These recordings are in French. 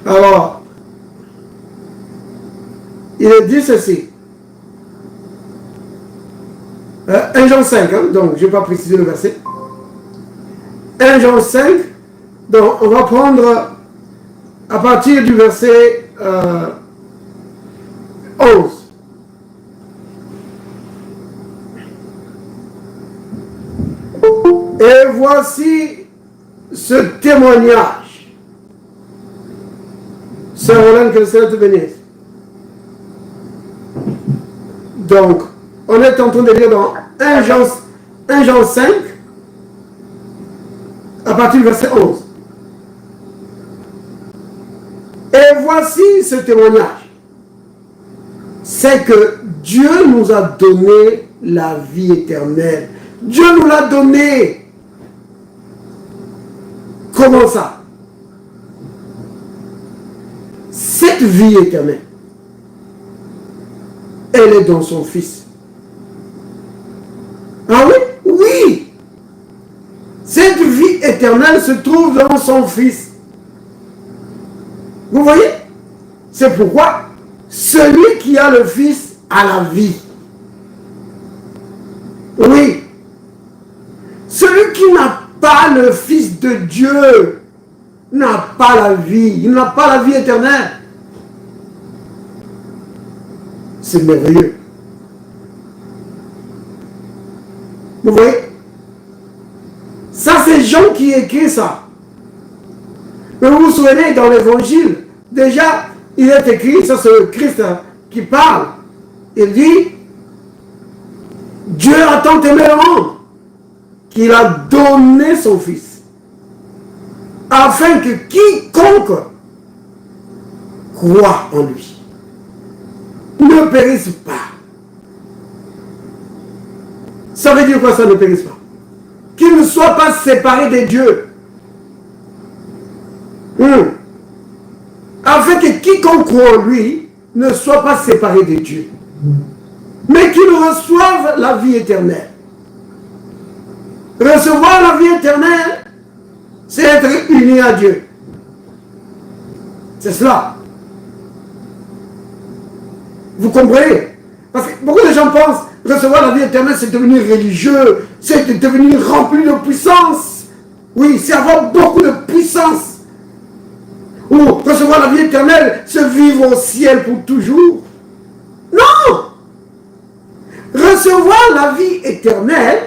Alors, il est dit ceci. 1 Jean 5, hein, donc je ne vais pas préciser le verset. 1 Jean 5, donc on va prendre à partir du verset 11. Et voici ce témoignage. Sœur Hélène, que le Seigneur te bénisse. Donc, on est en train de lire dans 1 Jean 5, à partir du verset 11. Et voici ce témoignage. C'est que Dieu nous a donné la vie éternelle. Dieu nous l'a donné. Comment ça? Cette vie éternelle, elle est dans son Fils. Ah oui? Oui! Cette vie éternelle se trouve dans son Fils. Vous voyez? C'est pourquoi celui qui a le Fils a la vie. Oui. Celui qui n'a pas le Fils de Dieu n'a pas la vie. Il n'a pas la vie éternelle. C'est merveilleux. Vous voyez? Ça, c'est Jean qui écrit ça. Mais vous vous souvenez, dans l'évangile, déjà, il est écrit, ça c'est le Christ qui parle. Il dit, Dieu a tant aimé le monde qu'il a donné son Fils, afin que quiconque croit en lui ne périsse pas. Ça veut dire quoi, ça, ne périsse pas? Qu'il ne soit pas séparé de Dieu. Afin que quiconque croit en lui ne soit pas séparé de Dieu, mais qu'il reçoive la vie éternelle. Recevoir la vie éternelle, c'est être uni à Dieu. C'est cela. Vous comprenez? Parce que beaucoup de gens pensent recevoir la vie éternelle, c'est devenir religieux, c'est devenir rempli de puissance. Oui, c'est avoir beaucoup de puissance. Ou recevoir la vie éternelle, se vivre au ciel pour toujours. Non! Recevoir la vie éternelle,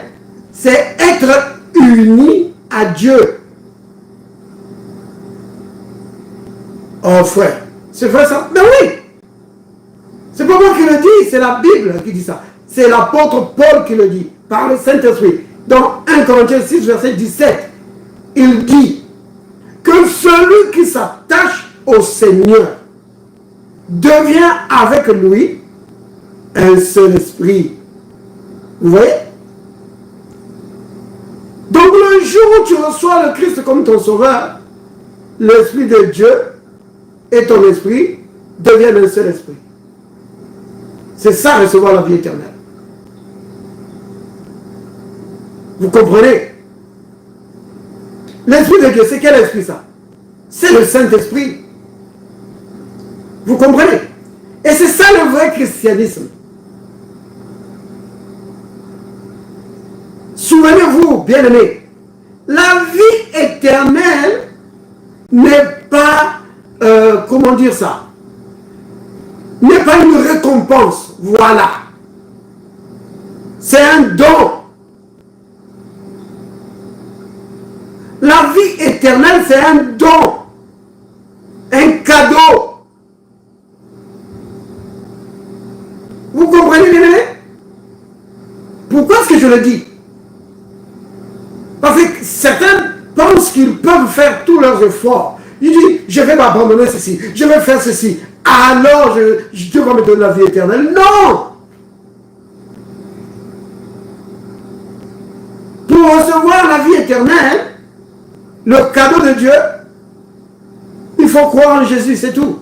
c'est être uni à Dieu. Oh frère, c'est vrai ça? Mais oui! C'est pas moi qui le dis, c'est la Bible qui dit ça. C'est l'apôtre Paul qui le dit, par le Saint-Esprit. Dans 1 Corinthiens 6, verset 17, il dit que celui qui s'attache au Seigneur devient avec lui un seul esprit. Vous voyez? Donc le jour où tu reçois le Christ comme ton sauveur, l'Esprit de Dieu et ton esprit deviennent un seul esprit. C'est ça, recevoir la vie éternelle. Vous comprenez? L'Esprit de Dieu, c'est quel esprit ça? C'est le Saint-Esprit. Vous comprenez? Et c'est ça le vrai christianisme. Souvenez-vous, bien-aimés, la vie éternelle n'est pas, comment dire ça? N'est pas une récompense, voilà. C'est un don. La vie éternelle, c'est un don, un cadeau. Vous comprenez bien? Pourquoi est-ce que je le dis? Parce que certains pensent qu'ils peuvent faire tous leurs efforts. Ils disent, je vais m'abandonner ceci, je vais faire ceci, alors Dieu va me donner la vie éternelle. Non! Pour recevoir la vie éternelle, le cadeau de Dieu, il faut croire en Jésus, c'est tout.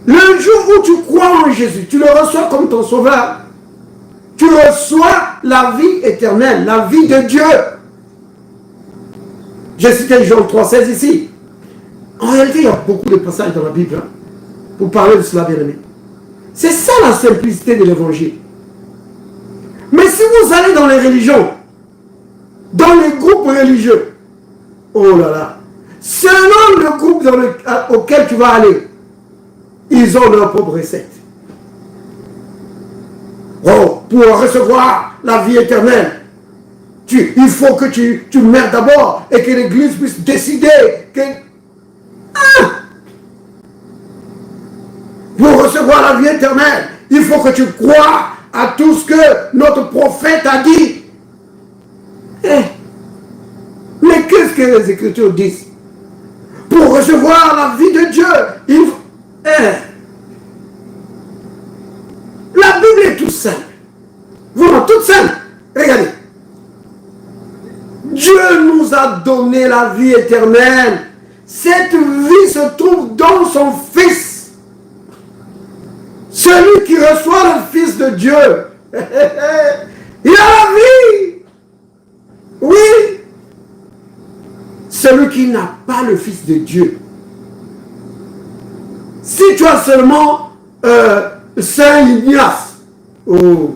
Le jour où tu crois en Jésus, tu le reçois comme ton sauveur, tu reçois la vie éternelle, la vie de Dieu. J'ai cité Jean 3,16 ici. Oh, réalité, il y a beaucoup de passages dans la Bible hein, pour parler de cela, bien-aimé. C'est ça la simplicité de l'évangile. Mais si vous allez dans les religions, dans les groupes religieux, oh là là, selon le groupe auquel tu vas aller, ils ont leur propre recette. Oh, pour recevoir la vie éternelle, il faut que tu meurs d'abord et que l'Église puisse décider que... Ah! Pour recevoir la vie éternelle, il faut que tu crois à tout ce que notre prophète a dit. Mais qu'est-ce que les Écritures disent? Pour recevoir la vie de Dieu, il faut... La Bible est tout simple. Vraiment, toute simple. Regardez. Dieu nous a donné la vie éternelle. Cette vie se trouve dans son Fils. Celui qui reçoit le Fils de Dieu, il a la vie. Oui. Celui qui n'a pas le Fils de Dieu. Si tu as seulement Saint Ignace, oh,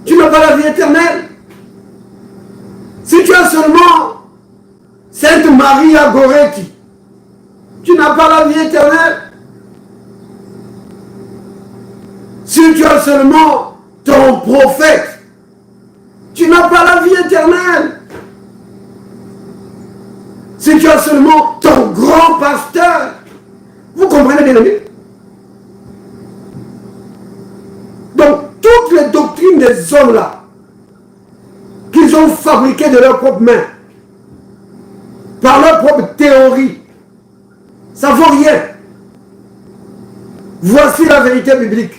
tu n'as pas la vie éternelle. Si tu as seulement Sainte Maria Goretti, tu n'as pas la vie éternelle. Si tu as seulement ton prophète, tu n'as pas la vie éternelle. Si tu as seulement ton grand pasteur, vous comprenez bien, amis? Donc, toutes les doctrines des hommes là, qu'ils ont fabriquées de leurs propres mains, par leur propre théorie, ça ne vaut rien. Voici la vérité biblique.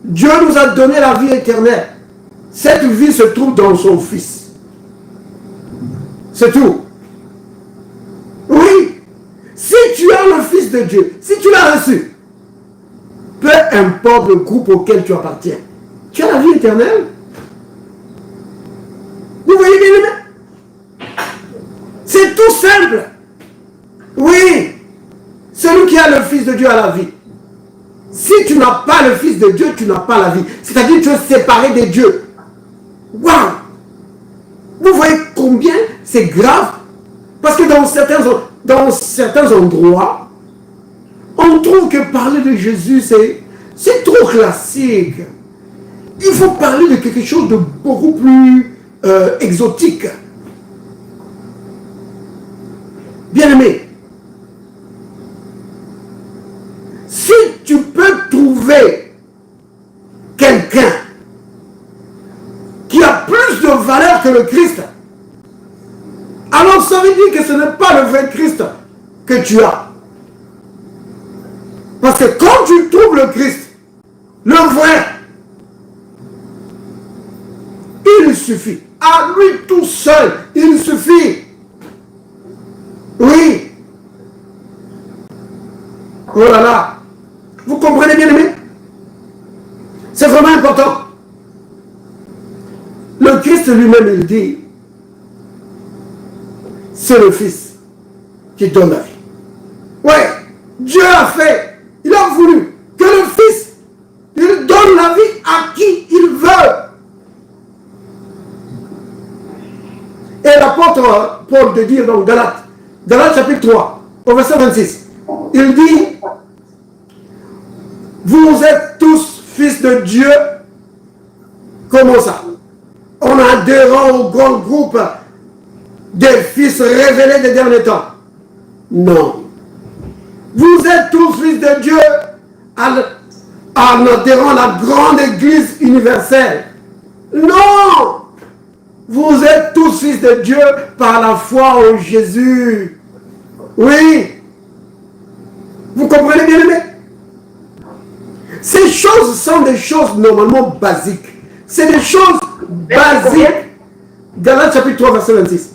Dieu nous a donné la vie éternelle. Cette vie se trouve dans son Fils. C'est tout. Oui. Si tu as le Fils de Dieu, si tu l'as reçu, peu importe le groupe auquel tu appartiens, tu as la vie éternelle. Vous voyez bien, les mains? C'est tout simple. Oui. Celui qui a le Fils de Dieu a la vie. Si tu n'as pas le Fils de Dieu, tu n'as pas la vie. C'est-à-dire que tu es séparé de Dieu. Waouh! Vous voyez combien c'est grave? Parce que dans certains endroits, on trouve que parler de Jésus, c'est trop classique. Il faut parler de quelque chose de beaucoup plus exotique. Bien-aimé, si tu peux trouver quelqu'un qui a plus de valeur que le Christ, alors ça veut dire que ce n'est pas le vrai Christ que tu as. Parce que quand tu trouves le Christ, le vrai, il suffit. À lui tout seul, il suffit. Oui. Oh là là. Vous comprenez bien, aimé? C'est vraiment important. Le Christ lui-même, il dit, c'est le Fils qui donne la vie. Ouais, Dieu a fait, il a voulu que le Fils, il donne la vie à qui il veut. Et l'apôtre Paul de dire dans Galates chapitre 3, au verset 26, il dit, vous êtes tous fils de Dieu. Comment ça? En adhérant au grand groupe des fils révélés des derniers temps. Non. Vous êtes tous fils de Dieu en adhérant à la grande église universelle. Non. Vous êtes tous fils de Dieu par la foi en Jésus. Oui. Vous comprenez bien, aimé? Ces choses sont des choses normalement basiques. C'est des choses basiques. Galates chapitre 3, verset 26.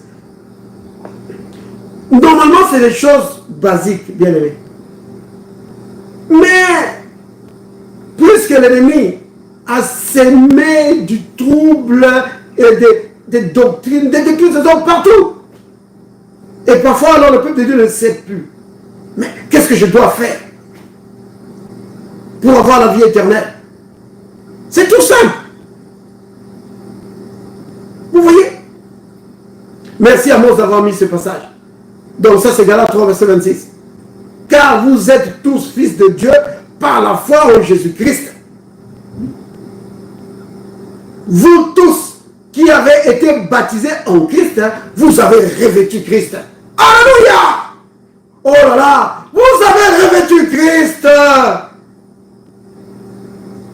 Normalement, c'est des choses basiques, bien aimé. Mais, puisque l'ennemi a sémé du trouble et des doctrines, des déclinaisons partout, et Et parfois, alors, le peuple de Dieu ne sait plus. Mais qu'est-ce que je dois faire pour avoir la vie éternelle? C'est tout simple. Vous voyez? Merci à Mose d'avoir mis ce passage. Donc ça, c'est Galates 3, verset 26. Car vous êtes tous fils de Dieu par la foi en Jésus-Christ. Vous tous qui avez été baptisés en Christ, vous avez revêtu Christ. Alléluia! Oh là là! Vous avez revêtu Christ!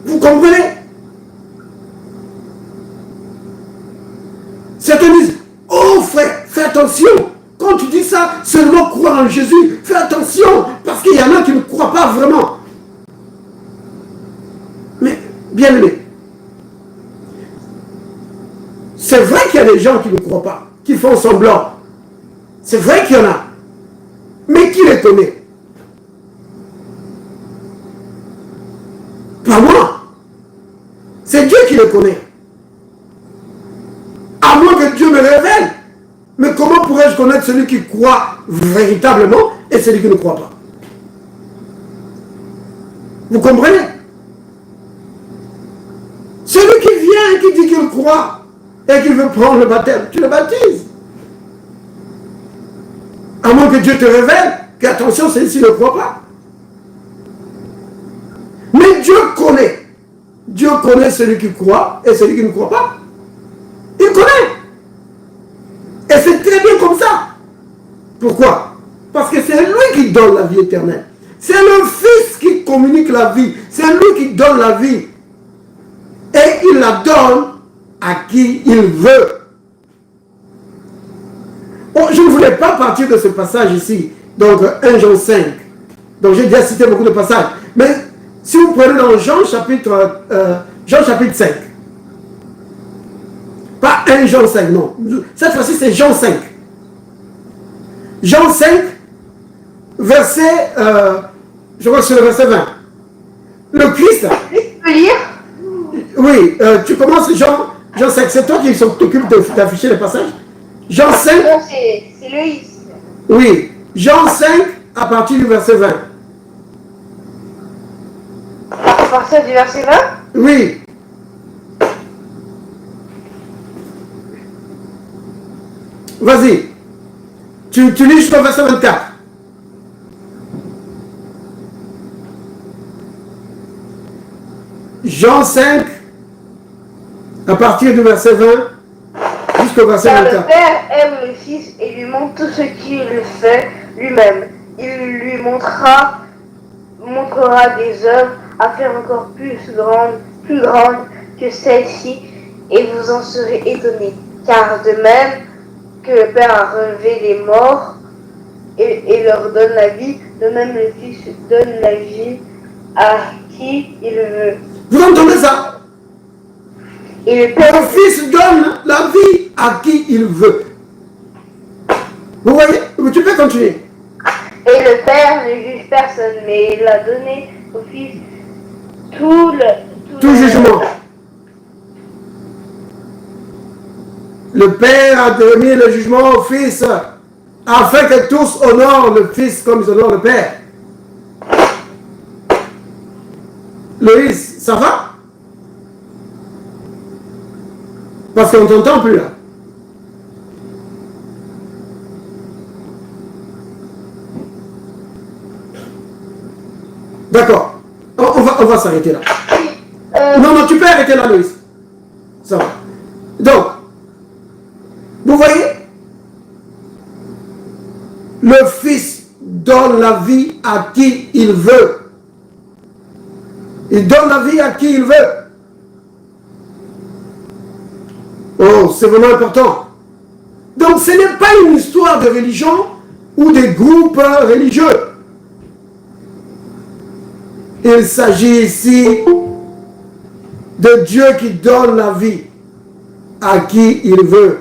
Vous comprenez? Certains disent, oh frère, fais attention. Quand tu dis ça, seulement croire en Jésus. Fais attention, parce qu'il y en a qui ne croient pas vraiment. Mais, bien aimé, c'est vrai qu'il y a des gens qui ne croient pas, qui font semblant. C'est vrai qu'il y en a. Mais qui les connaît? Pas moi. C'est Dieu qui les connaît. À moins que Dieu me révèle. Mais comment pourrais-je connaître celui qui croit véritablement et celui qui ne croit pas? Vous comprenez? Celui qui vient et qui dit qu'il croit et qu'il veut prendre le baptême, tu le baptises. À moins que Dieu te révèle qu'attention, celui-ci ne croit pas. Mais Dieu connaît. Dieu connaît celui qui croit et celui qui ne croit pas. Il connaît. Et c'est très bien comme ça. Pourquoi? Parce que c'est lui qui donne la vie éternelle. C'est le Fils qui communique la vie. C'est lui qui donne la vie. Et il la donne à qui il veut. Bon, je ne voulais pas partir de ce passage ici. Donc 1 Jean 5. Donc j'ai déjà cité beaucoup de passages. Mais si vous prenez dans Jean chapitre 5. Pas 1 Jean 5, non. Cette fois-ci, c'est Jean 5. Jean 5, verset, je crois que c'est le verset 20. Le Christ... Tu peux lire? Oui, tu commences Jean 5. C'est toi qui t'occupe d'afficher les passages? Jean 5... Non, c'est Loïs. Oui, Jean 5, à partir du verset 20. À partir du verset 20? Oui. Vas-y. Tu lis jusqu'au verset 24. Jean 5, à partir du verset 20 jusqu'au verset Car 24. le Père aime le Fils et lui montre tout ce qu'il fait lui-même. Il lui montrera des œuvres à faire encore plus grandes que celles-ci, et vous en serez étonnés. Car de même que le Père a relevé les morts et leur donne la vie, de même le Fils donne la vie à qui il veut. Vous entendez ça? Et le Père... Le Fils donne la vie à qui il veut. Vous voyez? Tu peux continuer. Et le Père ne juge personne, mais il a donné au Fils tout jugement. Le Père a donné le jugement au Fils, afin que tous honorent le Fils comme ils honorent le Père. Loïs, ça va? Parce qu'on ne t'entend plus là. D'accord. On va s'arrêter là. Non, tu peux arrêter là, Loïs. Ça va. Donc, vous voyez? Le Fils donne la vie à qui il veut. Il donne la vie à qui il veut. Oh, c'est vraiment important. Donc, ce n'est pas une histoire de religion ou de groupes religieux. Il s'agit ici de Dieu qui donne la vie à qui il veut.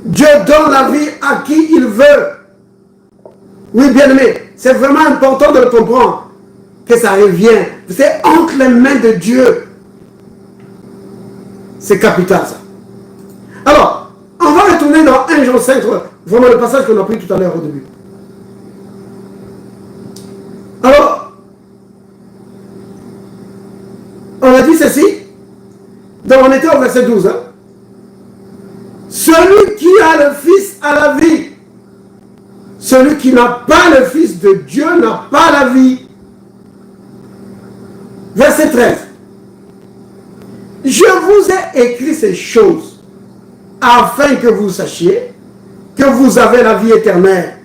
Dieu donne la vie à qui il veut. Oui, bien aimé, c'est vraiment important de le comprendre, que ça revient. C'est entre les mains de Dieu. C'est capital ça. Alors, on va retourner retourner dans 1 Jean 5, vraiment le passage qu'on a pris tout à l'heure au début. Alors, on a dit ceci, donc on était au verset 12. Hein? Celui qui a le Fils a la vie. Celui qui n'a pas le Fils de Dieu n'a pas la vie. Verset 13. Je vous ai écrit ces choses afin que vous sachiez que vous avez la vie éternelle.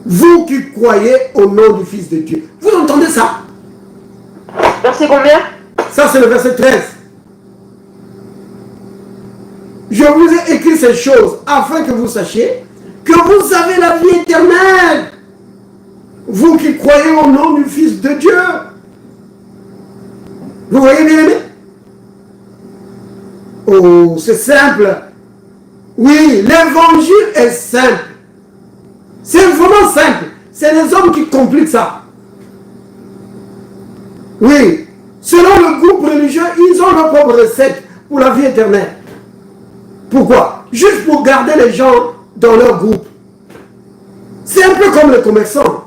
Vous qui croyez au nom du Fils de Dieu. Vous entendez ça? Verset combien? Ça, c'est le verset 13. Je vous ai écrit ces choses afin que vous sachiez que vous avez la vie éternelle. Vous qui croyez au nom du Fils de Dieu. Vous voyez, bien aimé? Oh, c'est simple. Oui, l'évangile est simple. C'est vraiment simple. C'est les hommes qui compliquent ça. Oui, selon le groupe religieux, ils ont leur propre recette pour la vie éternelle. Pourquoi? Juste pour garder les gens dans leur groupe. C'est un peu comme les commerçants.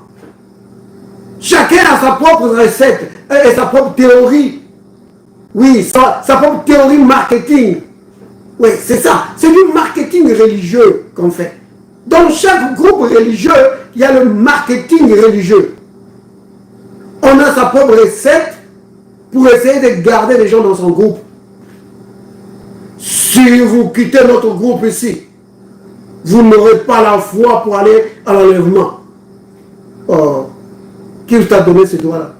Chacun a sa propre recette et sa propre théorie. Oui, sa propre théorie marketing. Oui, c'est ça. C'est du marketing religieux qu'on fait. Dans chaque groupe religieux, il y a le marketing religieux. On a sa propre recette pour essayer de garder les gens dans son groupe. Si vous quittez notre groupe ici, vous n'aurez pas la foi pour aller à l'enlèvement. Oh, qui t'a donné ce droit-là?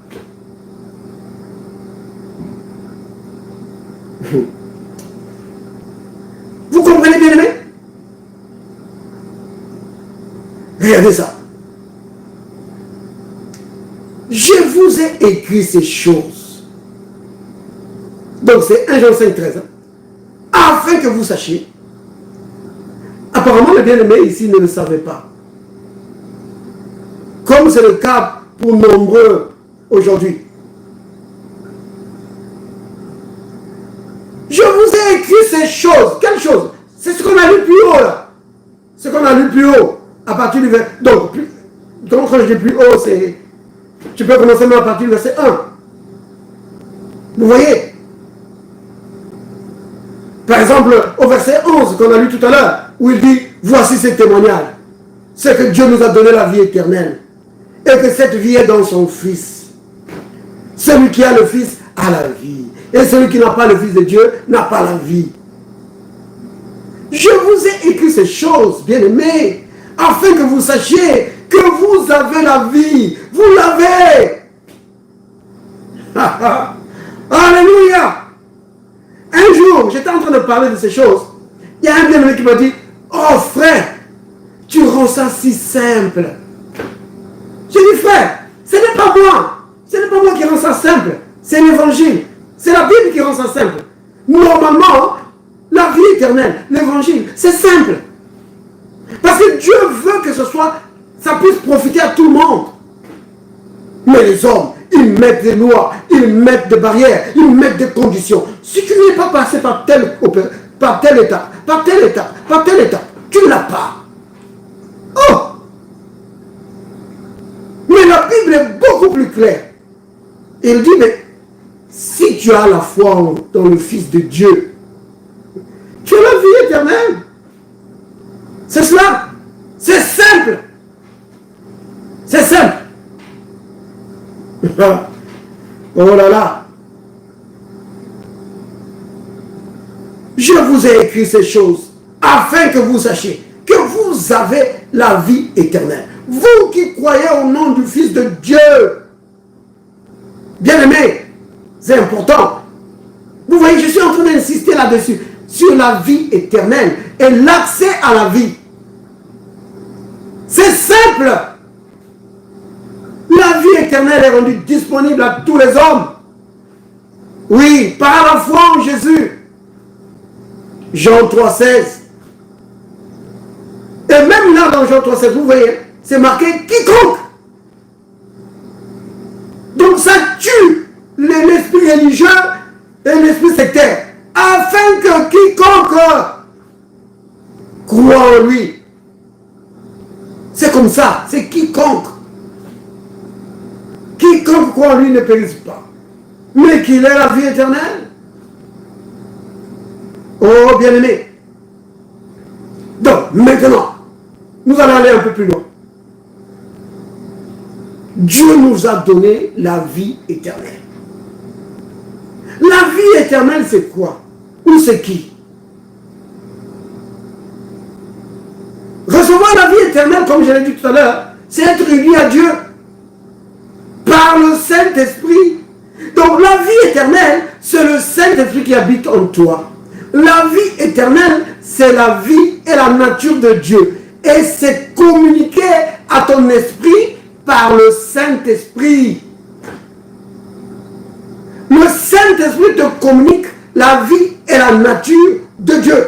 Vous comprenez, bien aimé? Regardez ça. Je vous ai écrit ces choses. Donc c'est 1 Jean 5, 13. Hein? Afin que vous sachiez. Apparemment, les bien-aimés ici ne le savaient pas. Comme c'est le cas pour nombreux aujourd'hui. Je vous ai écrit ces choses. Quelles choses? C'est ce qu'on a lu plus haut là. Ce qu'on a lu plus haut. À partir du verset. Donc quand je dis plus haut, c'est. Tu peux commencer même à partir du verset 1. Vous voyez? Par exemple, au verset 11 qu'on a lu tout à l'heure, où il dit, voici ces témoignages. C'est que Dieu nous a donné la vie éternelle. Et que cette vie est dans son Fils. Celui qui a le Fils a la vie. Et celui qui n'a pas le Fils de Dieu n'a pas la vie. Je vous ai écrit ces choses, bien-aimés, afin que vous sachiez que vous avez la vie. Vous l'avez. Alléluia. Un jour, j'étais en train de parler de ces choses. Il y a un bien-aimé qui m'a dit, oh frère, tu rends ça si simple. J'ai dit, frère, ce n'est pas moi. Ce n'est pas moi qui rend ça simple. C'est l'évangile. C'est la Bible qui rend ça simple. Normalement, la vie éternelle, l'évangile, c'est simple. Parce que Dieu veut que ce soit, ça puisse profiter à tout le monde. Mais les hommes, ils mettent des lois, ils mettent des barrières, ils mettent des conditions. Si tu n'es pas passé par telle étape, par telle étape, tu ne l'as pas. Oh! Mais la Bible est beaucoup plus claire. Il dit, mais si tu as la foi dans le Fils de Dieu, tu as la vie éternelle. C'est cela. C'est simple. C'est simple. Oh là là. Je vous ai écrit ces choses afin que vous sachiez que vous avez la vie éternelle. Vous qui croyez au nom du Fils de Dieu. Bien-aimés, c'est important. Vous voyez, je suis en train d'insister là-dessus, sur la vie éternelle et l'accès à la vie. C'est simple. La vie éternelle est rendue disponible à tous les hommes. Oui, par la foi en Jésus. Jean 3,16. Et même là dans Jean 3,16, vous voyez, c'est marqué quiconque. Donc ça tue l'esprit religieux et l'esprit sectaire. Afin que quiconque croit en lui. C'est comme ça, c'est quiconque. Quiconque croit en lui ne périsse pas, mais qu'il ait la vie éternelle. Oh, bien-aimé. Donc, maintenant, nous allons aller un peu plus loin. Dieu nous a donné la vie éternelle. La vie éternelle, c'est quoi? Ou c'est qui? Recevoir la vie éternelle, comme je l'ai dit tout à l'heure, c'est être uni à Dieu par le Saint-Esprit. Donc la vie éternelle, c'est le Saint-Esprit qui habite en toi. La vie éternelle, c'est la vie et la nature de Dieu. Et c'est communiqué à ton esprit par le Saint-Esprit. Le Saint-Esprit te communique la vie et la nature de Dieu.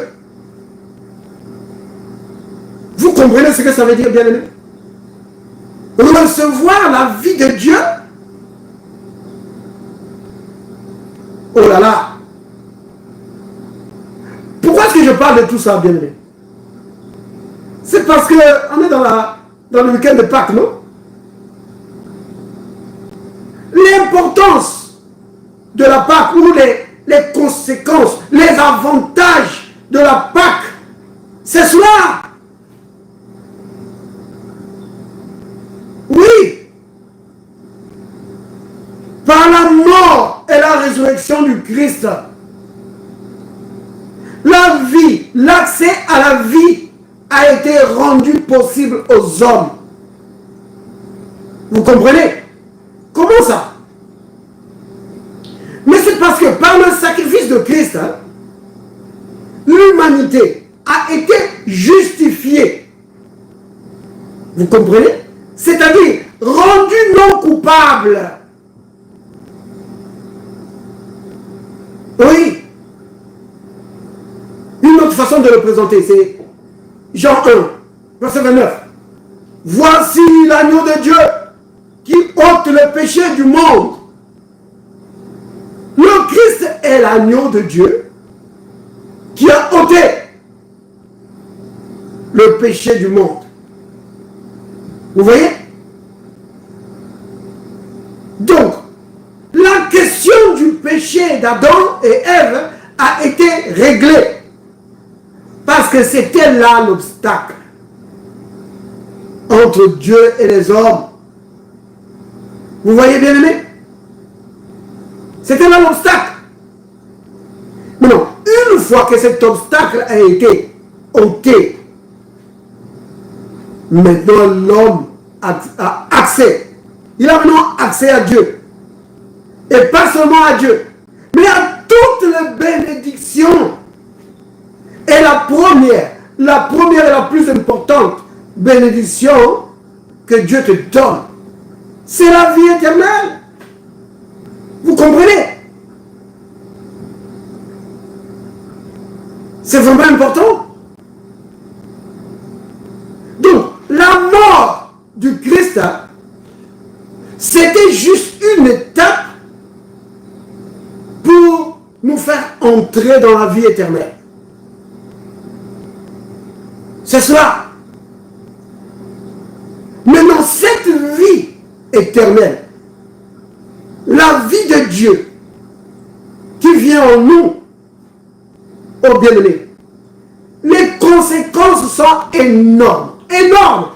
Vous comprenez ce que ça veut dire, bien-aimé? Recevoir la vie de Dieu. Oh là là. Pourquoi est-ce que je parle de tout ça, bien-aimé? C'est parce qu'on est dans le week-end de Pâques, non? L'importance de la Pâques ou les conséquences, les avantages de la Pâques, c'est cela. Oui. Par la mort et la résurrection du Christ, la vie, l'accès à la vie a été rendu possible aux hommes. Vous comprenez? Comment ça? Mais c'est parce que par le sacrifice de Christ, l'humanité a été justifiée. Vous comprenez? C'est-à-dire rendue non coupable. Oui. Une autre façon de le présenter, c'est Jean 1, verset 29. Voici l'agneau de Dieu qui ôte le péché du monde. Le Christ est l'agneau de Dieu qui a ôté le péché du monde. Vous voyez? Donc, la question du péché d'Adam et Ève a été réglée. Parce que c'était là l'obstacle entre Dieu et les hommes. Vous voyez, bien aimé? C'était là l'obstacle. Mais non, une fois que cet obstacle a été ôté, maintenant l'homme a accès. Il a maintenant accès à Dieu. Et pas seulement à Dieu, mais à toutes les bénédictions. Et la première et la plus importante bénédiction que Dieu te donne, c'est la vie éternelle. Vous comprenez? C'est vraiment important. Donc, la mort du Christ, c'était juste une étape pour nous faire entrer dans la vie éternelle. C'est cela. Maintenant, cette vie éternelle, la vie de Dieu qui vient en nous, oh bien-aimé, les conséquences sont énormes. Énormes.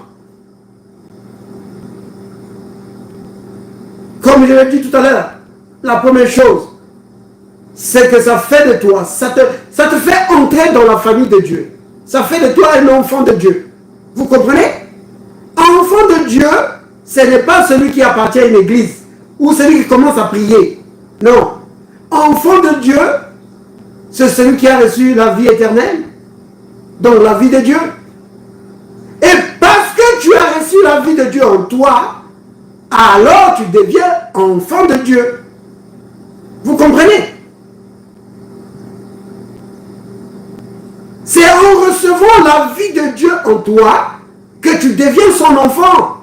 Comme je l'ai dit tout à l'heure, la première chose, c'est que ça fait de toi, ça te fait entrer dans la famille de Dieu. Ça fait de toi un enfant de Dieu. Vous comprenez? Enfant de Dieu, ce n'est pas celui qui appartient à une église ou celui qui commence à prier. Non. Enfant de Dieu, c'est celui qui a reçu la vie éternelle. Donc la vie de Dieu. Et parce que tu as reçu la vie de Dieu en toi, alors tu deviens enfant de Dieu. Vous comprenez? C'est en recevant la vie de Dieu en toi que tu deviens son enfant.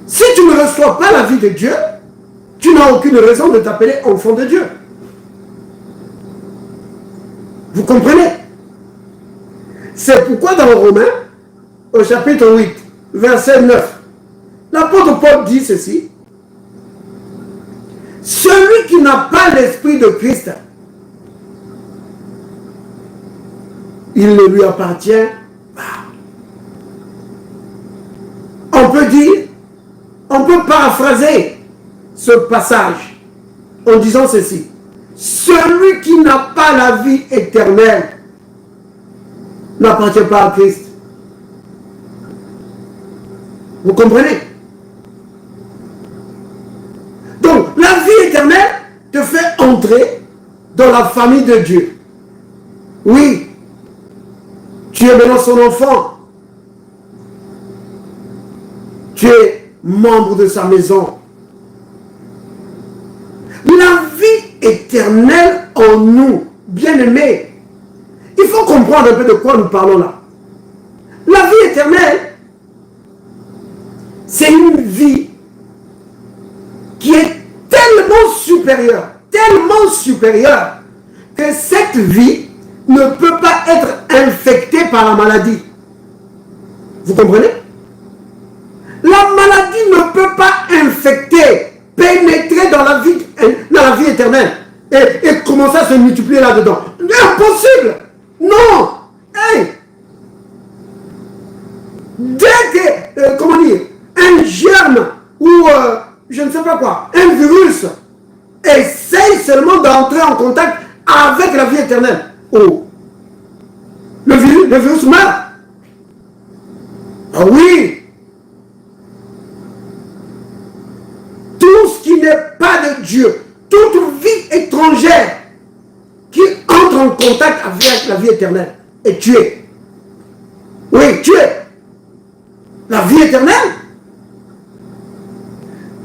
Si tu ne reçois pas la vie de Dieu, tu n'as aucune raison de t'appeler enfant de Dieu. Vous comprenez? C'est pourquoi dans Romains, au chapitre 8, verset 9, l'apôtre Paul dit ceci. Celui qui n'a pas l'esprit de Christ, il ne lui appartient pas. On peut dire, on peut paraphraser ce passage en disant ceci. Celui qui n'a pas la vie éternelle n'appartient pas à Christ. Vous comprenez? Donc, la vie éternelle te fait entrer dans la famille de Dieu. Oui, tu es maintenant son enfant. Tu es membre de sa maison. La vie éternelle en nous, bien-aimés, il faut comprendre un peu de quoi nous parlons là. La vie éternelle, c'est une vie qui est tellement supérieure, que cette vie ne peut pas être infectée par la maladie. Vous comprenez? La maladie ne peut pas infecter, pénétrer dans la vie éternelle et commencer à se multiplier là-dedans. Impossible! Non! Hey! Dès que, comment dire, un germe ou je ne sais pas quoi, un virus essaye seulement d'entrer en contact avec la vie éternelle. Oh! Le virus meurt. Ah oui! Tout ce qui n'est pas de Dieu, toute vie étrangère qui entre en contact avec la vie éternelle est tuée. Oui, tuée. La vie éternelle,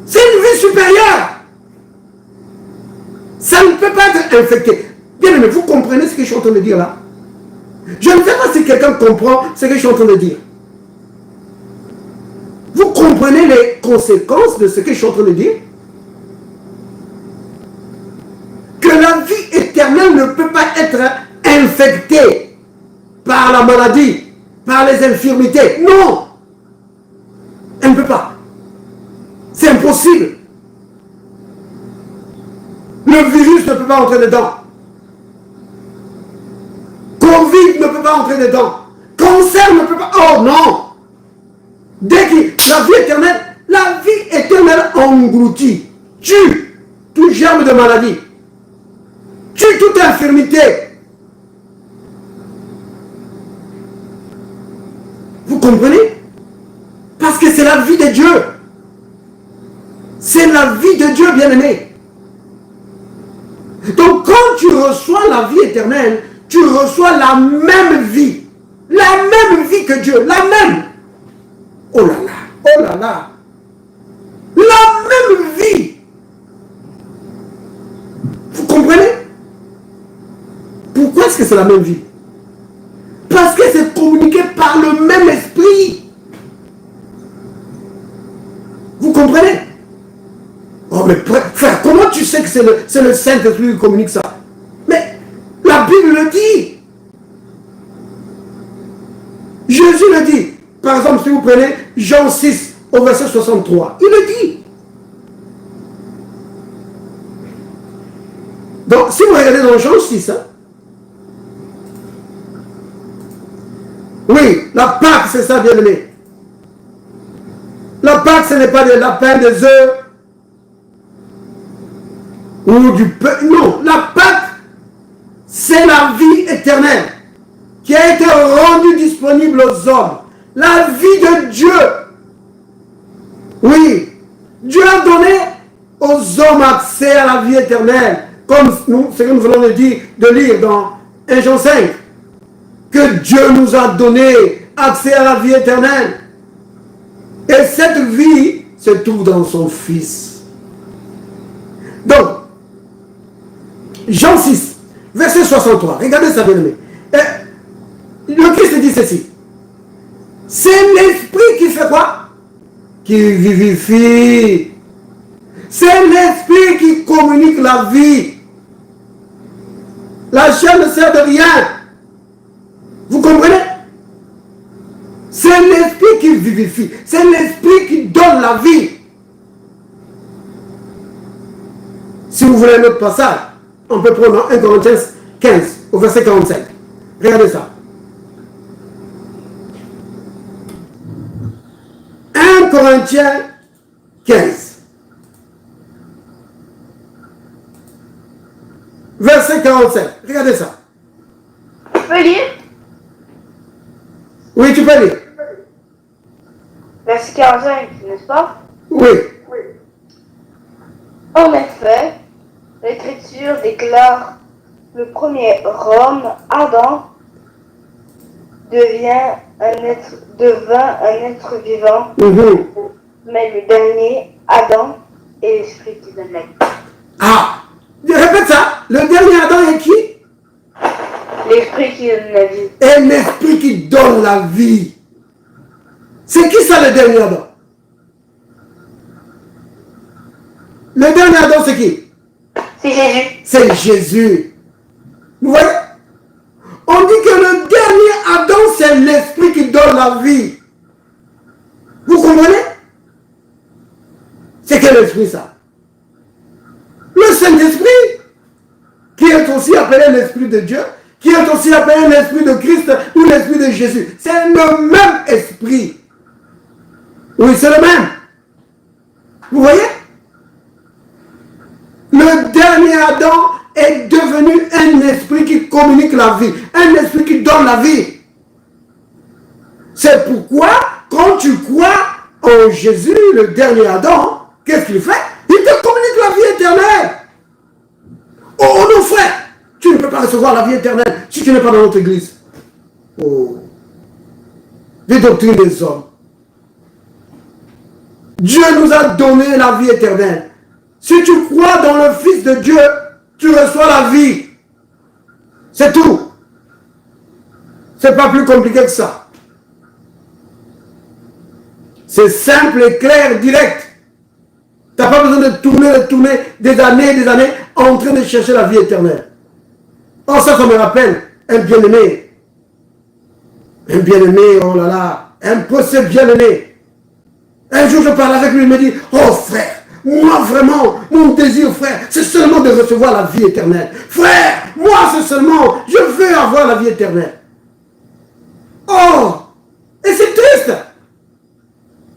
c'est une vie supérieure. Ça ne peut pas être infecté. Bien aimé, vous comprenez ce que je suis en train de dire là? Je ne sais pas si quelqu'un comprend ce que je suis en train de dire. Vous comprenez les conséquences de ce que je suis en train de dire? Que la vie éternelle ne peut pas être infectée par la maladie, par les infirmités. Non! Elle ne peut pas. C'est impossible. Le virus ne peut pas entrer dedans. Covid ne peut pas entrer dedans. Cancer ne peut pas... Oh non! Dès que la vie éternelle engloutit, tue tout germe de maladie, tue toute infirmité. Vous comprenez? Parce que c'est la vie de Dieu. C'est la vie de Dieu, bien-aimé. Donc quand tu reçois la vie éternelle, tu reçois la même vie. La même vie que Dieu. La même. Oh là là. Oh là là. La même vie. Vous comprenez? Pourquoi est-ce que c'est la même vie? Parce que c'est communiqué par le même esprit. Vous comprenez? Oh mais frère, comment tu sais que c'est le Saint-Esprit qui communique ça? Mais la Bible le dit. Jésus le dit. Par exemple, si vous prenez Jean 6 au verset 63, il le dit. Donc, si vous regardez dans Jean 6, hein, oui, la Pâque, c'est ça, bien aimé. La Pâque, ce n'est pas de la pain des œufs ou du pain. Non, la Pâque, c'est la vie éternelle qui a été rendue disponible aux hommes. La vie de Dieu. Oui, Dieu a donné aux hommes accès à la vie éternelle, comme ce que nous venons de lire dans 1 Jean 5, que Dieu nous a donné accès à la vie éternelle. Et cette vie se trouve dans son Fils. Donc, Jean 6, verset 63, regardez ça bien aimé. Le Christ dit ceci. C'est l'esprit qui fait quoi? Qui vivifie. C'est l'esprit qui communique la vie. La chair ne sert de rien. Vous comprenez? C'est l'esprit qui vivifie. C'est l'esprit qui donne la vie. Si vous voulez un autre passage, on peut prendre 1 Corinthiens 15, au verset 45. Regardez ça. 1 Corinthiens 15. Verset 45. Regardez ça. Tu peux lire? Oui, tu peux lire. Verset 45, n'est-ce pas? Oui. En effet, l'Écriture déclare le premier homme, Adam, devint un être vivant, mais le dernier, Adam, est l'esprit qui donne la vie. Ah, répète ça. Le dernier Adam est qui? L'esprit qui donne la vie. Et l'esprit qui donne la vie. C'est qui ça le dernier Adam? Le dernier Adam c'est qui? C'est Jésus. C'est Jésus. Vous voyez? On dit que le dernier Adam c'est l'esprit qui donne la vie. Vous comprenez? C'est quel esprit ça? Le Saint-Esprit, qui est aussi appelé l'Esprit de Dieu, qui est aussi appelé l'Esprit de Christ ou l'Esprit de Jésus. C'est le même esprit. Oui, c'est le même. Vous voyez? Le dernier Adam est devenu un esprit qui communique la vie, un esprit qui donne la vie. C'est pourquoi, quand tu crois en Jésus, le dernier Adam, qu'est-ce qu'il fait? Il te communique la vie éternelle. Oh non, frère, tu ne peux pas recevoir la vie éternelle si tu n'es pas dans notre église. Oh, les doctrines des hommes. Dieu nous a donné la vie éternelle. Si tu crois dans le Fils de Dieu, tu reçois la vie. C'est tout. C'est pas plus compliqué que ça. C'est simple et clair, direct. Tu n'as pas besoin de tourner des années en train de chercher la vie éternelle. Oh, ça me rappelle un bien-aimé. Un bien-aimé, oh là là, un procès bien-aimé. Un jour, je parlais avec lui, il me dit, oh frère, moi vraiment, mon désir, frère, c'est seulement de recevoir la vie éternelle. Frère, moi c'est seulement, je veux avoir la vie éternelle. Oh, et c'est triste.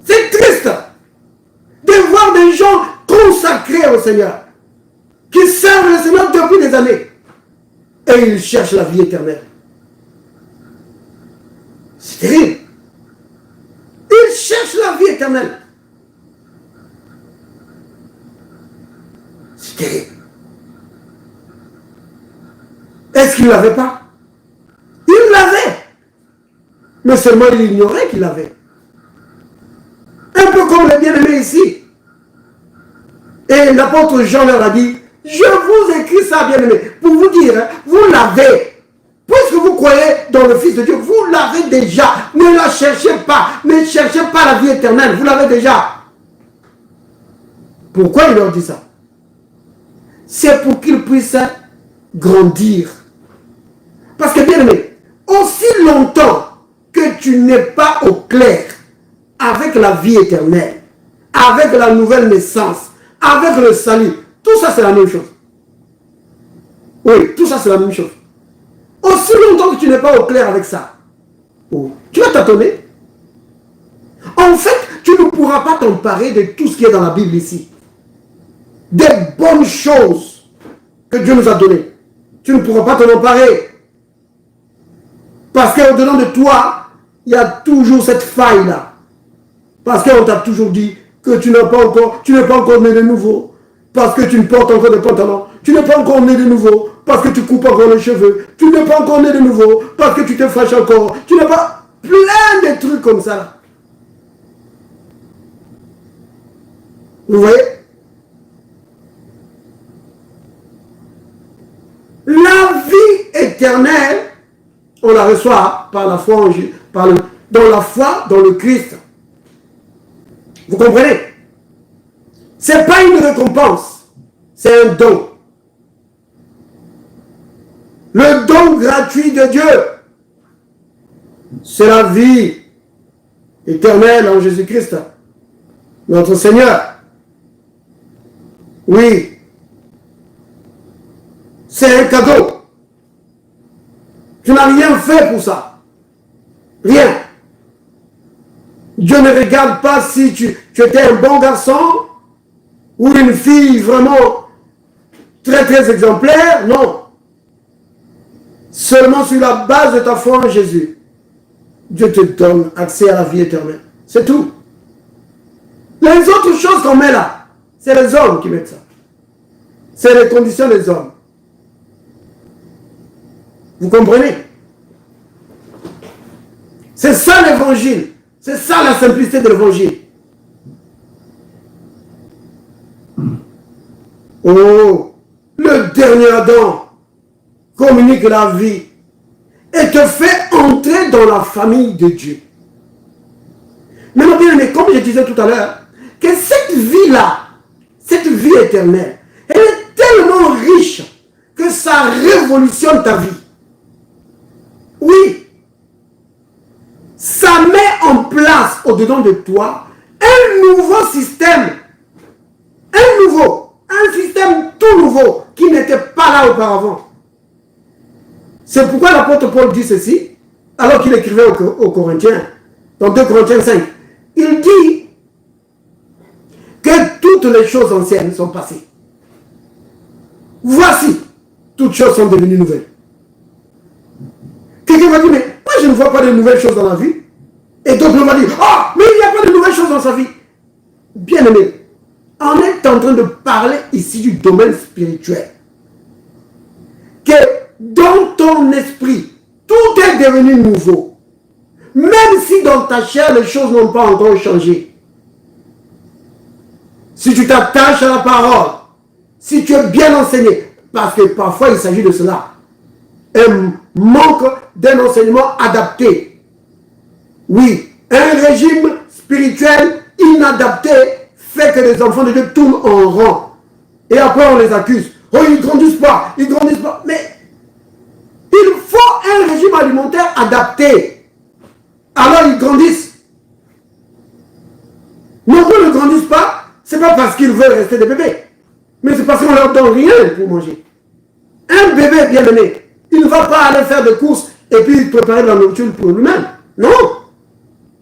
C'est triste de voir des gens consacrés au Seigneur, qui servent le Seigneur depuis des années, et ils cherchent la vie éternelle. C'est terrible. Ils cherchent la vie éternelle. C'est terrible. Est-ce qu'il ne l'avait pas? Il l'avait. Mais seulement il ignorait qu'il l'avait. Un peu comme le bien-aimé ici. Et l'apôtre Jean leur a dit, je vous écris ça, bien-aimé, pour vous dire, hein, vous l'avez. Puisque vous croyez dans le Fils de Dieu, vous l'avez déjà. Ne la cherchez pas. Ne cherchez pas la vie éternelle. Vous l'avez déjà. Pourquoi il leur dit ça? C'est pour qu'ils puissent grandir. Parce que, bien aimé, aussi longtemps que tu n'es pas au clair avec la vie éternelle, avec la nouvelle naissance, avec le salut, tout ça c'est la même chose. Oui, tout ça c'est la même chose. Aussi longtemps que tu n'es pas au clair avec ça, tu vas t'attendre. En fait, tu ne pourras pas t'emparer de tout ce qui est dans la Bible ici. Des bonnes choses que Dieu nous a données. Tu ne pourras pas t'en emparer. Parce qu'au-dedans de toi, il y a toujours cette faille-là. Parce qu'on t'a toujours dit que tu n'es pas encore né de nouveau. Parce que tu ne portes encore des pantalons. Tu n'es pas encore né de nouveau. Parce que tu coupes encore les cheveux. Tu n'es pas encore né de nouveau. Parce que tu te fâches encore. Tu n'es pas... Plein de trucs comme ça là. Vous voyez? La vie éternelle, on la reçoit par la foi dans la foi dans le Christ. Vous comprenez? Ce n'est pas une récompense, c'est un don. Le don gratuit de Dieu, c'est la vie éternelle en Jésus-Christ, notre Seigneur. Oui, c'est un cadeau. Tu n'as rien fait pour ça. Rien. Dieu ne regarde pas si tu étais un bon garçon ou une fille vraiment très très exemplaire. Non. Seulement sur la base de ta foi en Jésus, Dieu te donne accès à la vie éternelle. C'est tout. Les autres choses qu'on met là, c'est les hommes qui mettent ça. C'est les conditions des hommes. Vous comprenez? C'est ça l'évangile. C'est ça la simplicité de l'évangile. Oh, le dernier Adam communique la vie et te fait entrer dans la famille de Dieu. Maintenant, bien aimé, comme je disais tout à l'heure, que cette vie-là, cette vie éternelle, elle est tellement riche que ça révolutionne ta vie. Oui, ça met en place au-dedans de toi un nouveau système. Un système tout nouveau qui n'était pas là auparavant. C'est pourquoi l'apôtre Paul dit ceci, alors qu'il écrivait aux Corinthiens, dans 2 Corinthiens 5. Il dit que toutes les choses anciennes sont passées. Voici, toutes choses sont devenues nouvelles. Quelqu'un va dire, mais moi je ne vois pas de nouvelles choses dans la vie. Et d'autres vont dire, oh, mais il n'y a pas de nouvelles choses dans sa vie. Bien aimé, on est en train de parler ici du domaine spirituel. Que dans ton esprit, tout est devenu nouveau. Même si dans ta chair, les choses n'ont pas encore changé. Si tu t'attaches à la parole, si tu es bien enseigné, parce que parfois il s'agit de cela, un manque d'un enseignement adapté. Oui, un régime spirituel inadapté fait que les enfants de Dieu tournent en rond. Et après on les accuse. Oh, ils ne grandissent pas, ils ne grandissent pas. Mais il faut un régime alimentaire adapté. Alors ils grandissent. Non, ils ne grandissent pas, ce n'est pas parce qu'ils veulent rester des bébés. Mais c'est parce qu'on ne leur donne rien pour manger. Un bébé bien aimé, il ne va pas aller faire des courses et puis préparer de la nourriture pour lui-même. Non.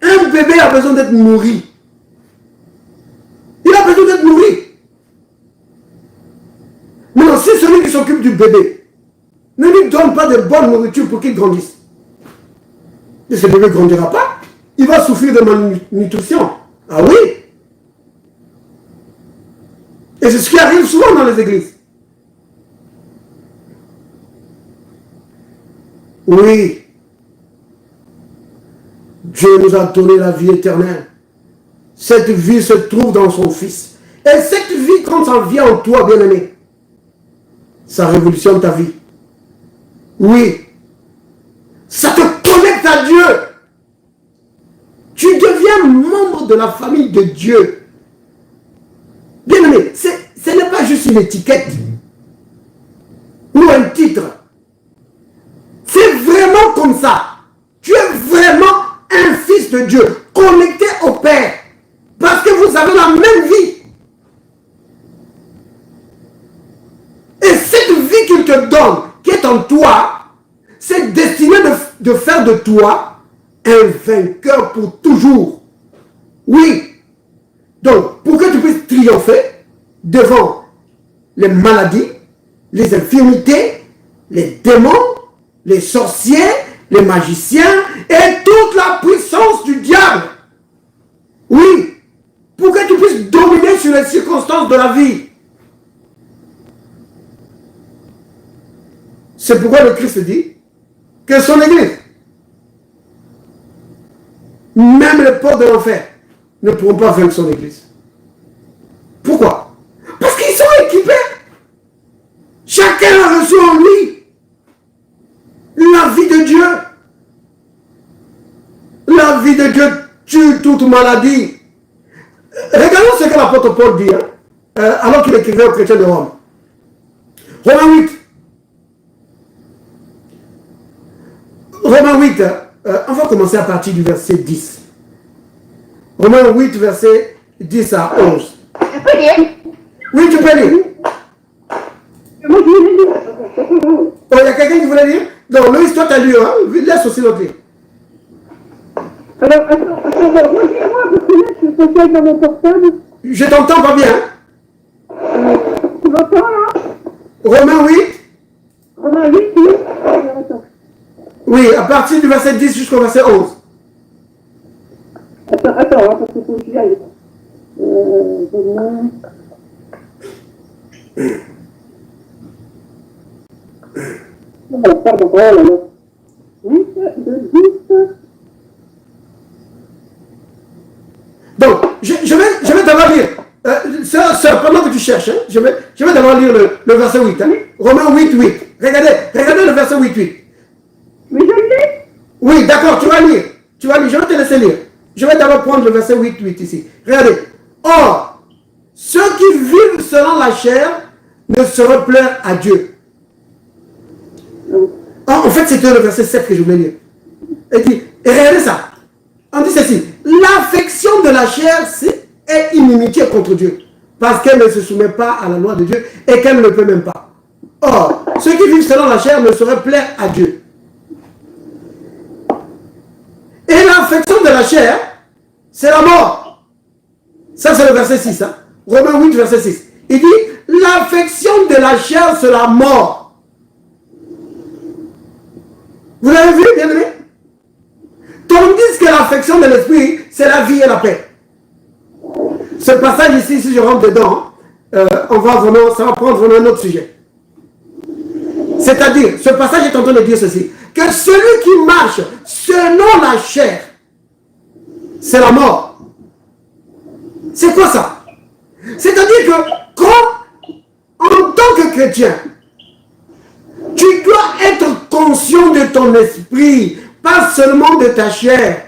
Un bébé a besoin d'être nourri. Il a besoin d'être nourri. Maintenant, si celui qui s'occupe du bébé ne lui donne pas de bonne nourriture pour qu'il grandisse, et ce bébé ne grandira pas, il va souffrir de malnutrition. Ah oui? Et c'est ce qui arrive souvent dans les églises. Oui. Dieu nous a donné la vie éternelle. Cette vie se trouve dans son Fils. Et cette vie, quand ça vient en toi, bien-aimé, ça révolutionne ta vie. Oui. Ça te connecte à Dieu. Tu deviens membre de la famille de Dieu. Bien-aimé, ce n'est pas juste une étiquette ou un titre. C'est vraiment comme ça. Tu es vraiment un fils de Dieu, connecté au Père, parce que vous avez la même vie. Et cette vie qu'il te donne, qui est en toi, c'est destiné de faire de toi un vainqueur pour toujours. Oui. Donc, pour que tu puisses triompher devant les maladies, les infirmités, les démons, les sorciers, les magiciens et toute la puissance du diable. Oui, pour que tu puisses dominer sur les circonstances de la vie. C'est pourquoi le Christ dit que son Église, même les portes de l'enfer, ne pourront pas vaincre son Église. Pourquoi? Parce qu'ils sont équipés. Chacun a reçu en lui la vie de Dieu. La vie de Dieu tue toute maladie. Regardons ce que l'apôtre Paul dit, alors qu'il écrivait aux chrétiens de Rome. Romains 8. Romains 8, on va commencer à partir du verset 10. Romains 8, verset 10 à 11. Tu peux lire? Oui, tu peux lire. Moi, je voulais lire. Oh, il y a quelqu'un qui voulait lire? Non, Loïs, toi, tu as lu, hein? Laisse aussi l'autre lire. Alors, attends, redis-moi, parce que là, je suis social dans mon portable. Je t'entends pas bien. Tu m'entends, là? Romains 8. Romains 8, oui. Alors, attends. Oui, à partir du verset 10 jusqu'au verset 11. Attends, hein, parce qu'il faut que j'y aille. Romains. Pardon, oh là là. 8, de 10. Donc, je vais d'abord lire. Sœur, pendant que tu cherches, hein, je vais d'abord lire le verset 8. Hein. Romains 8, 8. Regardez le verset 8, 8. Mais je l'ai. Oui, d'accord, tu vas lire. Je vais te laisser lire. Je vais d'abord prendre le verset 8, 8 ici. Regardez. Or, ceux qui vivent selon la chair ne sauraient plaire à Dieu. En fait, c'était le verset 7 que je voulais lire. Et regardez ça. On dit ceci. L'affection de la chair est inimitié contre Dieu. Parce qu'elle ne se soumet pas à la loi de Dieu et qu'elle ne peut même pas. Or, ceux qui vivent selon la chair ne sauraient plaire à Dieu. Et l'affection de la chair, c'est la mort. Ça, c'est le verset 6. Hein? Romains 8, verset 6. Il dit, l'affection de la chair, c'est la mort. Vous l'avez vu, bien aimé? Tandis que l'affection de l'esprit, c'est la vie et la paix. Ce passage ici, si je rentre dedans, ça va prendre vraiment un autre sujet. C'est-à-dire, ce passage est en train de dire ceci, que celui qui marche selon la chair, c'est la mort. C'est quoi ça? C'est-à-dire que quand, en tant que chrétien, tu dois être conscient de ton esprit, pas seulement de ta chair.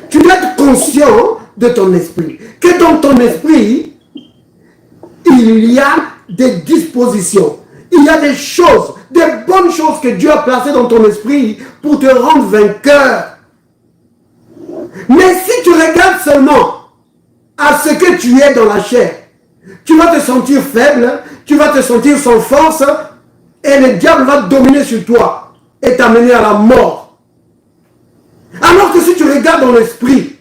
Tu dois être conscient de ton esprit. Que dans ton esprit, il y a des dispositions. Il y a des choses, des bonnes choses que Dieu a placées dans ton esprit pour te rendre vainqueur. Mais si tu regardes seulement à ce que tu es dans la chair, tu vas te sentir faible, tu vas te sentir sans force, et le diable va dominer sur toi et t'amener à la mort. Alors que si tu regardes dans l'esprit,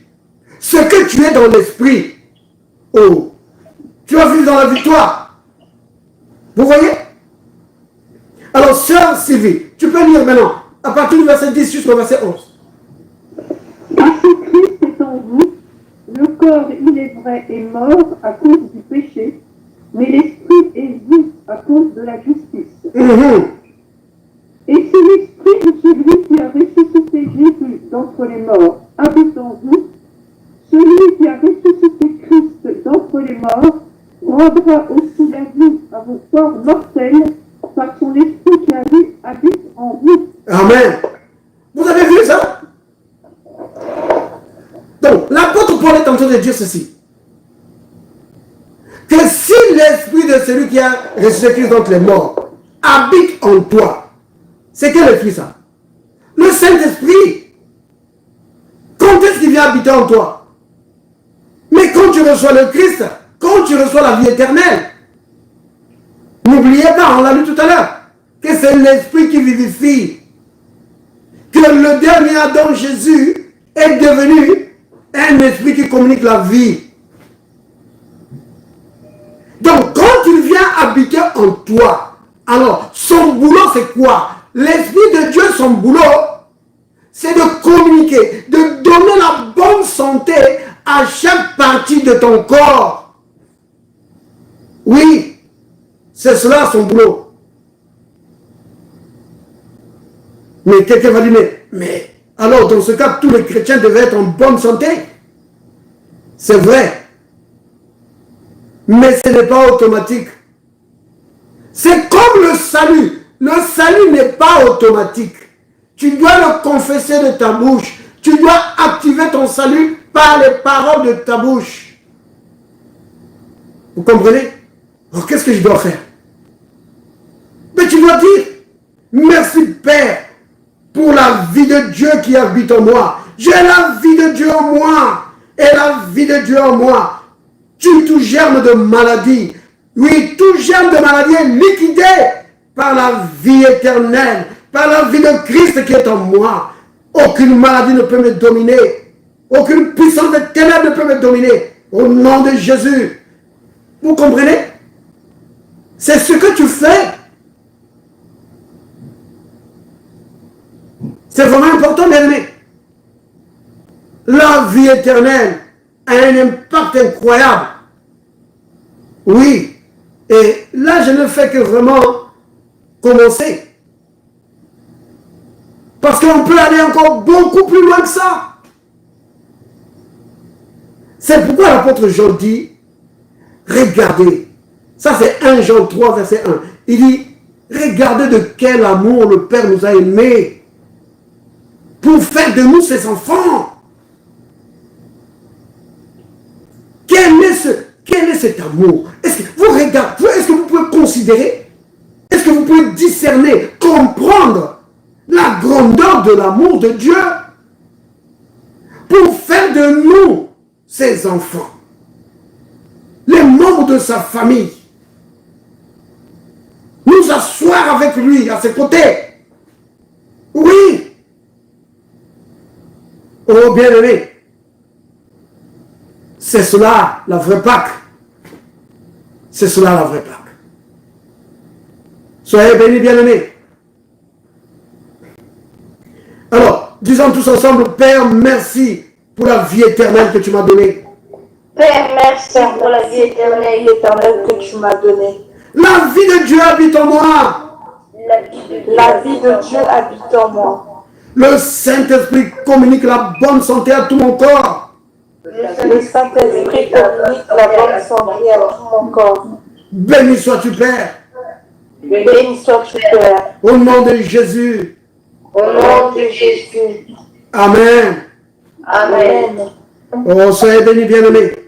ce que tu es dans l'esprit, oh, tu vas vivre dans la victoire. Vous voyez? Alors, sœur Sylvie, tu peux lire maintenant, à partir du verset 10 jusqu'au verset 11. Ainsi Christ est en vous, le corps, il est vrai, est mort à cause du péché, mais l'esprit est vif à cause de la justice. Et c'est l'esprit de celui qui a ressuscité Jésus d'entre les morts habite en vous. Celui qui a ressuscité Christ d'entre les morts rendra aussi la vie à vos corps mortels par son esprit qui habite en vous. Amen. Vous avez vu ça? Donc, l'apôtre Paul est en train de dire ceci. Que si l'esprit de celui qui a ressuscité Christ d'entre les morts habite en toi, c'est quel esprit ça? Le Saint-Esprit. Quand est-ce qu'il vient habiter en toi? Mais quand tu reçois le Christ, quand tu reçois la vie éternelle, n'oubliez pas, on l'a lu tout à l'heure, que c'est l'Esprit qui vivifie. Que le dernier Adam, Jésus, est devenu un esprit qui communique la vie. Donc, quand il vient habiter en toi, alors, son boulot, c'est quoi? L'Esprit de Dieu, son boulot, c'est de communiquer, de donner la bonne santé à chaque partie de ton corps. Oui, c'est cela son boulot. Mais quelqu'un va dire, mais alors dans ce cas, tous les chrétiens devaient être en bonne santé. C'est vrai. Mais ce n'est pas automatique. C'est comme le salut. Le salut n'est pas automatique. Tu dois le confesser de ta bouche. Tu dois activer ton salut par les paroles de ta bouche. Vous comprenez? Alors qu'est-ce que je dois faire? Mais tu dois dire, merci Père, pour la vie de Dieu qui habite en moi. J'ai la vie de Dieu en moi. Et la vie de Dieu en moi tue tout germe de maladie. Oui, tout germe de maladie est liquidé par la vie éternelle, par la vie de Christ qui est en moi. Aucune maladie ne peut me dominer. Aucune puissance des ténèbres ne peut me dominer. Au nom de Jésus. Vous comprenez? C'est ce que tu fais. C'est vraiment important, bien aimé. La vie éternelle a un impact incroyable. Oui. Et là, je ne fais que vraiment commencer. Parce qu'on peut aller encore beaucoup plus loin que ça. C'est pourquoi l'apôtre Jean dit, regardez. Ça, c'est 1 Jean 3, verset 1. Il dit, regardez de quel amour le Père nous a aimés pour faire de nous ses enfants. Quel est cet amour? Est-ce que vous regardez, est-ce que vous pouvez considérer, est-ce que vous pouvez discerner, comprendre la grandeur de l'amour de Dieu pour faire de nous ses enfants, les membres de sa famille, nous asseoir avec lui à ses côtés? Oui. Oh bien-aimé, c'est cela la vraie Pâque. C'est cela la vraie Pâque. Soyez bénis, bien-aimés. Alors, disons tous ensemble, Père, merci pour la vie éternelle que tu m'as donnée. Père, merci pour la vie éternelle que tu m'as donnée. La vie de Dieu habite en moi. La vie de Dieu habite en moi. Le Saint-Esprit communique la bonne santé à tout mon corps. Le Saint-Esprit communique la bonne santé à tout mon corps. Béni sois-tu, Père. Béni sois-tu, Père. Au nom de Jésus. Au nom de Jésus. Amen. Amen. Oh, soyez bénis, bien-aimés.